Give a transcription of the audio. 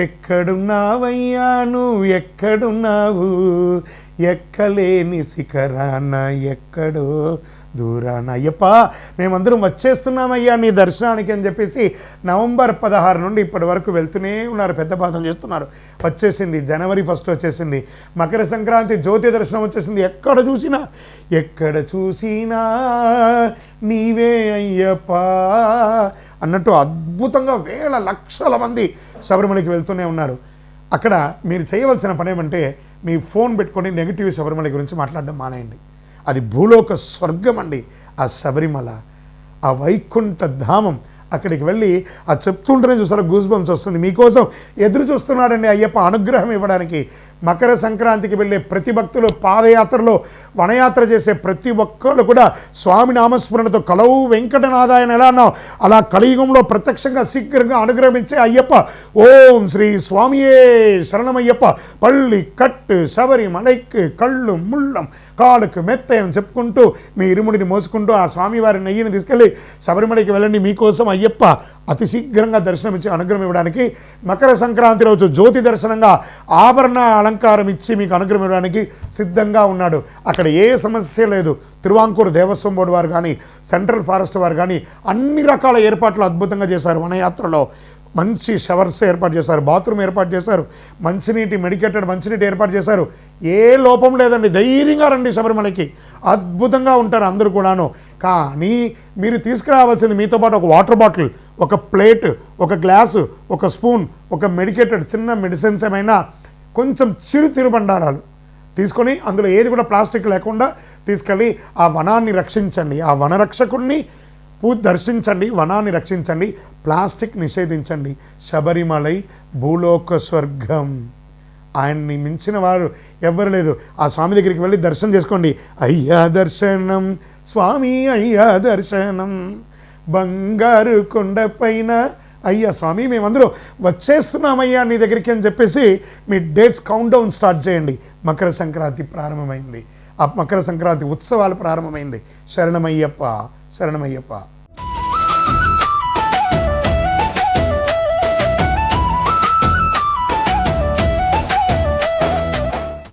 ఎక్కడున్నావయ్యా నువ్వు ఎక్కడున్నావు, ఎక్కలేని శిఖరాన ఎక్కడో దూరాన. అయ్యప్ప మేమందరం వచ్చేస్తున్నామయ్యా నీ దర్శనానికి అని చెప్పేసి నవంబర్ 16 నుండి ఇప్పటి వరకు వెళ్తూనే ఉన్నారు, పెద్ద పాదం చేస్తున్నారు. వచ్చేసింది జనవరి 1 వచ్చేసింది, మకర సంక్రాంతి జ్యోతి దర్శనం వచ్చేసింది. ఎక్కడ చూసినా నీవే అయ్యప్ప అన్నట్టు అద్భుతంగా వేల లక్షల మంది శబరిమలకి వెళ్తూనే ఉన్నారు. అక్కడ మీరు చేయవలసిన పని ఏమంటే మీ ఫోన్ పెట్టుకొని నెగిటివ్ శబరిమల గురించి మాట్లాడడం మానేయండి. అది భూలోక స్వర్గం అండి ఆ శబరిమల, ఆ వైకుంఠ ధామం. అక్కడికి వెళ్ళి ఆ చెప్తుంటేనే చూసారా గూస్ బంప్స్ వస్తుంది. మీకోసం ఎదురు చూస్తున్నాడండి అయ్యప్ప అనుగ్రహం ఇవ్వడానికి. మకర సంక్రాంతికి వెళ్ళే ప్రతి భక్తులు, పాదయాత్రలో వనయాత్ర చేసే ప్రతి ఒక్కళ్ళు కూడా స్వామి నామస్మరణతో కలవు వెంకటనాథాయన ఎలా అన్నావు అలా కలియుగంలో ప్రత్యక్షంగా శీఘ్రంగా అనుగ్రహించే అయ్యప్ప. ఓం శ్రీ స్వామియే శరణమయ్యప్ప. పళ్ళి కట్టు శబరిమలైకి కళ్ళు ముళ్ళం కాళ్ళకు మెత్తయం చెప్పుకుంటూ మీ ఇరుముడిని మోసుకుంటూ ఆ స్వామివారి నెయ్యిని తీసుకెళ్ళి శబరిమలకి వెళ్ళండి. మీకోసం అయ్యప్ప అతి శీఘ్రంగా దర్శనమిచ్చి అనుగ్రహం ఇవ్వడానికి మకర సంక్రాంతి రోజు జ్యోతి దర్శనంగా ఆభరణ అలంకారం ఇచ్చి మీకు అనుగ్రహం ఇవ్వడానికి సిద్ధంగా ఉన్నాడు. అక్కడ ఏ సమస్య లేదు. తిరువాంకూరు దేవస్వం బోర్డు వారు కానీ, సెంట్రల్ ఫారెస్ట్ వారు కానీ అన్ని రకాల ఏర్పాట్లు అద్భుతంగా చేశారు. వనయాత్రలో మంచి షవర్స్ ఏర్పాటు చేశారు, బాత్రూమ్ ఏర్పాటు చేశారు, మంచినీటి మెడికేటెడ్ మంచినీటి ఏర్పాటు చేశారు. ఏ లోపం లేదండి. ధైర్యంగా రండి శబరిమలకి, అద్భుతంగా ఉంటారు అందరూ కూడాను. కానీ మీరు తీసుకురావాల్సింది మీతో పాటు ఒక వాటర్ బాటిల్, ఒక ప్లేట్, ఒక గ్లాసు, ఒక స్పూన్, ఒక మెడికేటెడ్ చిన్న మెడిసిన్స్ ఏమైనా, కొంచెం చిరు తిరుబండారాలు తీసుకొని అందులో ఏది కూడా ప్లాస్టిక్ లేకుండా తీసుకెళ్ళి ఆ వనాన్ని రక్షించండి. ఆ వనరక్షకుడిని దర్శించండి, వనాన్ని రక్షించండి, ప్లాస్టిక్ నిషేధించండి. శబరిమలై భూలోక స్వర్గం, ఆయన్ని మించిన వారు ఎవ్వరు లేదు. ఆ స్వామి దగ్గరికి వెళ్ళి దర్శనం చేసుకోండి. అయ్యా దర్శనం స్వామి అయ్యా దర్శనం, బంగారు కొండపైన అయ్యా స్వామి మేమందరూ వచ్చేస్తున్నామయ్యా నీ దగ్గరికి అని చెప్పేసి మీ డేట్స్ కౌంట్ డౌన్ స్టార్ట్ చేయండి. మకర సంక్రాంతి ప్రారంభమైంది, ఆ మకర సంక్రాంతి ఉత్సవాలు ప్రారంభమైంది. శరణమయ్యప్ప శరణమయ్యప్ప.